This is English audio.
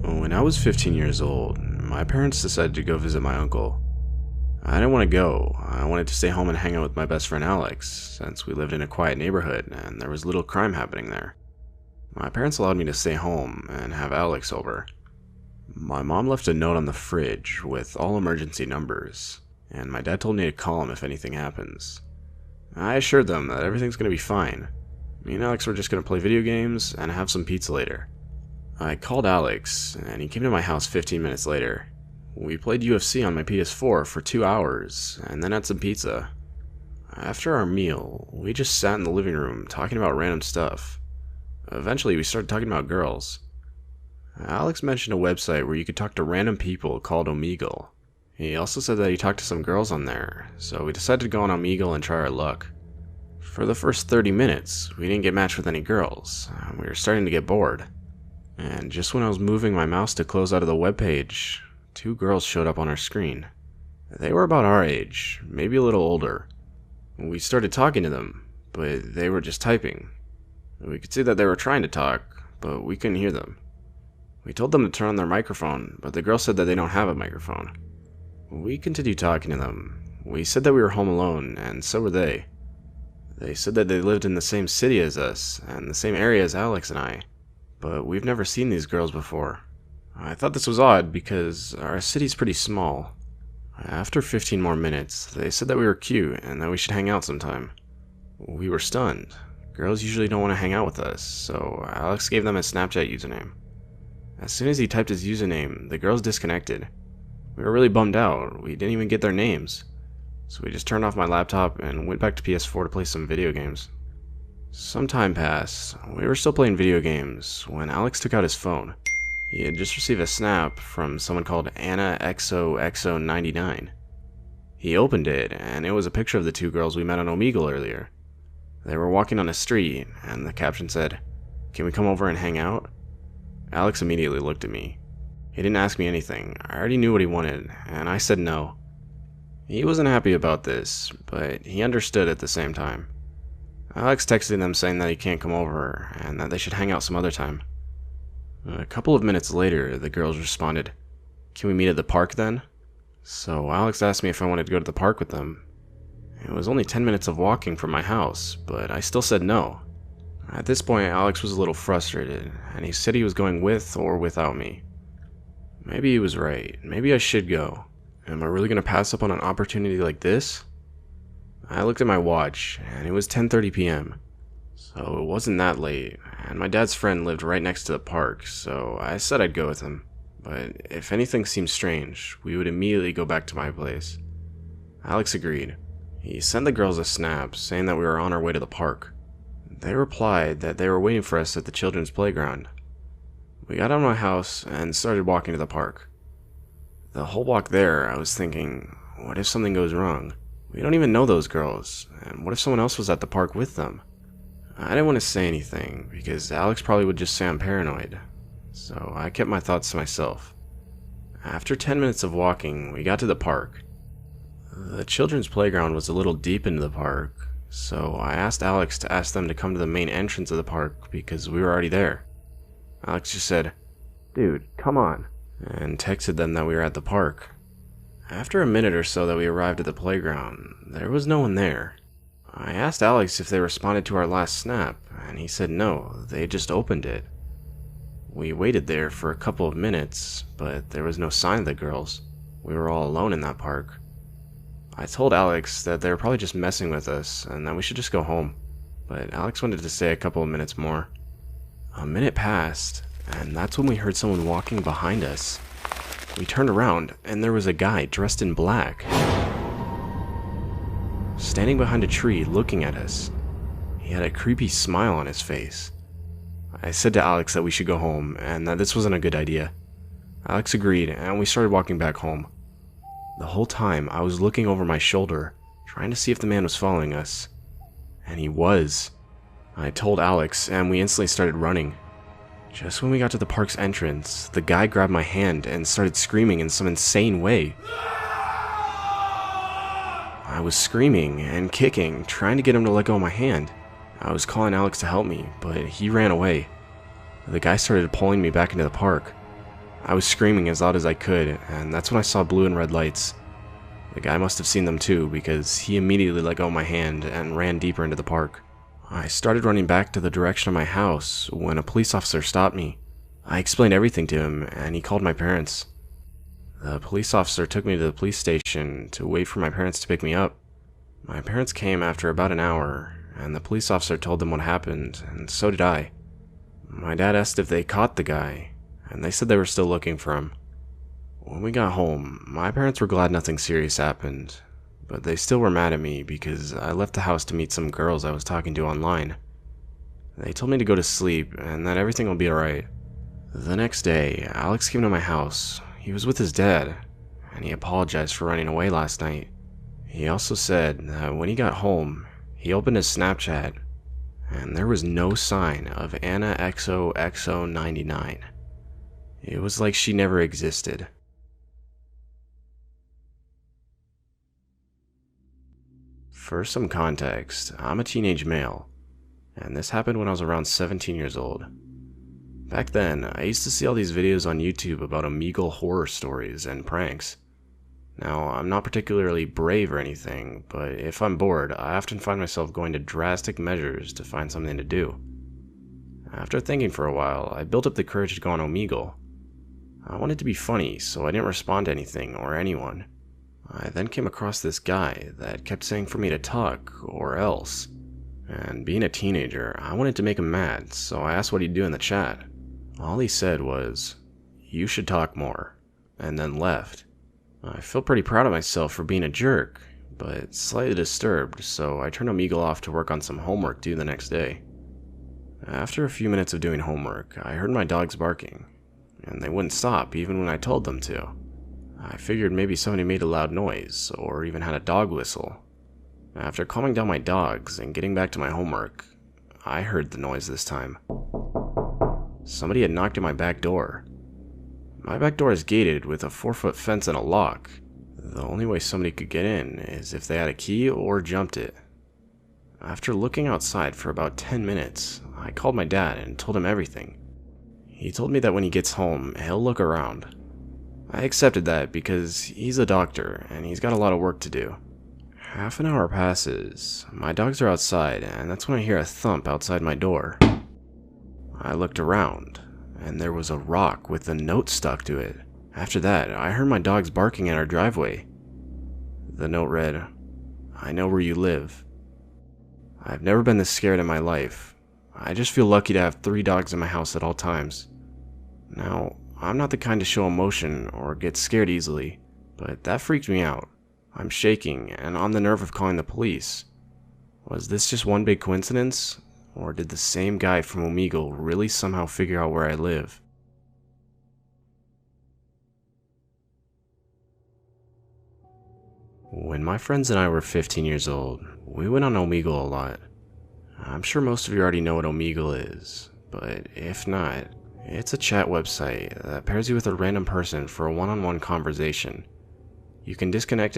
When I was 15 years old, my parents decided to go visit my uncle. I didn't want to go. I wanted to stay home and hang out with my best friend Alex, since we lived in a quiet neighborhood and there was little crime happening there. My parents allowed me to stay home and have Alex over. My mom left a note on the fridge with all emergency numbers, and my dad told me to call him if anything happens. I assured them that everything's going to be fine. Me and Alex were just going to play video games and have some pizza later. I called Alex, and he came to my house 15 minutes later. We played UFC on my PS4 for 2 hours, and then had some pizza. After our meal, we just sat in the living room talking about random stuff. Eventually, we started talking about girls. Alex mentioned a website where you could talk to random people called Omegle. He also said that he talked to some girls on there, so we decided to go on Omegle and try our luck. For the first 30 minutes, we didn't get matched with any girls, and we were starting to get bored. And just when I was moving my mouse to close out of the webpage, 2 girls showed up on our screen. They were about our age, maybe a little older. We started talking to them, but they were just typing. We could see that they were trying to talk, but we couldn't hear them. We told them to turn on their microphone, but the girl said that they don't have a microphone. We continued talking to them. We said that we were home alone, and so were they. They said that they lived in the same city as us, and the same area as Alex and I, but we've never seen these girls before. I thought this was odd because our city's pretty small. After 15 more minutes, they said that we were cute and that we should hang out sometime. We were stunned. Girls usually don't want to hang out with us, so Alex gave them a Snapchat username. As soon as he typed his username, the girls disconnected. We were really bummed out. We didn't even get their names. So we just turned off my laptop and went back to PS4 to play some video games. Some time passed. We were still playing video games when Alex took out his phone. He had just received a snap from someone called AnnaXOXO99. He opened it, and it was a picture of the 2 girls we met on Omegle earlier. They were walking on a street, and the caption said, "Can we come over and hang out?" Alex immediately looked at me. He didn't ask me anything. I already knew what he wanted, and I said no. He wasn't happy about this, but he understood at the same time. Alex texted them saying that he can't come over, and that they should hang out some other time. A couple of minutes later, the girls responded, "Can we meet at the park then?" So Alex asked me if I wanted to go to the park with them. It was only 10 minutes of walking from my house, but I still said no. At this point, Alex was a little frustrated, and he said he was going with or without me. Maybe he was right. Maybe I should go. Am I really going to pass up on an opportunity like this? I looked at my watch, and it was 10:30 p.m. So it wasn't that late, and my dad's friend lived right next to the park, so I said I'd go with him. But if anything seemed strange, we would immediately go back to my place. Alex agreed. He sent the girls a snap saying that we were on our way to the park. They replied that they were waiting for us at the children's playground. We got out of my house and started walking to the park. The whole walk there, I was thinking, what if something goes wrong? We don't even know those girls, and what if someone else was at the park with them? I didn't want to say anything, because Alex probably would just say I'm paranoid, so I kept my thoughts to myself. After 10 minutes of walking, we got to the park. The children's playground was a little deep into the park, so I asked Alex to ask them to come to the main entrance of the park because we were already there. Alex just said, "Dude, come on," and texted them that we were at the park. After a minute or so that we arrived at the playground, there was no one there. I asked Alex if they responded to our last snap, and he said no, they just opened it. We waited there for a couple of minutes, but there was no sign of the girls. We were all alone in that park. I told Alex that they were probably just messing with us, and that we should just go home, but Alex wanted to stay a couple of minutes more. A minute passed, and that's when we heard someone walking behind us. We turned around, and there was a guy dressed in black, standing behind a tree looking at us. He had a creepy smile on his face. I said to Alex that we should go home, and that this wasn't a good idea. Alex agreed, and we started walking back home. The whole time, I was looking over my shoulder, trying to see if the man was following us. And he was. I told Alex, and we instantly started running. Just when we got to the park's entrance, the guy grabbed my hand and started screaming in some insane way. I was screaming and kicking, trying to get him to let go of my hand. I was calling Alex to help me, but he ran away. The guy started pulling me back into the park. I was screaming as loud as I could, and that's when I saw blue and red lights. The guy must have seen them too, because he immediately let go of my hand and ran deeper into the park. I started running back to the direction of my house when a police officer stopped me. I explained everything to him, and he called my parents. The police officer took me to the police station to wait for my parents to pick me up. My parents came after about an hour, and the police officer told them what happened, and so did I. My dad asked if they caught the guy, and they said they were still looking for him. When we got home, my parents were glad nothing serious happened, but they still were mad at me because I left the house to meet some girls I was talking to online. They told me to go to sleep and that everything will be alright. The next day, Alex came to my house. He was with his dad, and he apologized for running away last night. He also said that when he got home, he opened his Snapchat, and there was no sign of Anna XOXO99. It was like she never existed. For some context, I'm a teenage male, and this happened when I was around 17 years old. Back then, I used to see all these videos on YouTube about Omegle horror stories and pranks. Now, I'm not particularly brave or anything, but if I'm bored, I often find myself going to drastic measures to find something to do. After thinking for a while, I built up the courage to go on Omegle. I wanted to be funny, so I didn't respond to anything or anyone. I then came across this guy that kept saying for me to talk, or else. And being a teenager, I wanted to make him mad, so I asked what he'd do in the chat. All he said was, "You should talk more," and then left. I feel pretty proud of myself for being a jerk, but slightly disturbed, so I turned Omegle off to work on some homework due the next day. After a few minutes of doing homework, I heard my dogs barking, and they wouldn't stop even when I told them to. I figured maybe somebody made a loud noise, or even had a dog whistle. After calming down my dogs and getting back to my homework, I heard the noise this time. Somebody had knocked at my back door. My back door is gated with a 4-foot fence and a lock. The only way somebody could get in is if they had a key or jumped it. After looking outside for about 10 minutes, I called my dad and told him everything. He told me that when he gets home, he'll look around. I accepted that because he's a doctor and he's got a lot of work to do. Half an hour passes, my dogs are outside, and that's when I hear a thump outside my door. I looked around, and there was a rock with a note stuck to it. After that, I heard my dogs barking at our driveway. The note read, "I know where you live. I've never been this scared in my life. I just feel lucky to have 3 dogs in my house at all times." Now, I'm not the kind to show emotion or get scared easily, but that freaked me out. I'm shaking and on the nerve of calling the police. Was this just one big coincidence? Or did the same guy from Omegle really somehow figure out where I live? When my friends and I were 15 years old, we went on Omegle a lot. I'm sure most of you already know what Omegle is, but if not, it's a chat website that pairs you with a random person for a one-on-one conversation. You can disconnect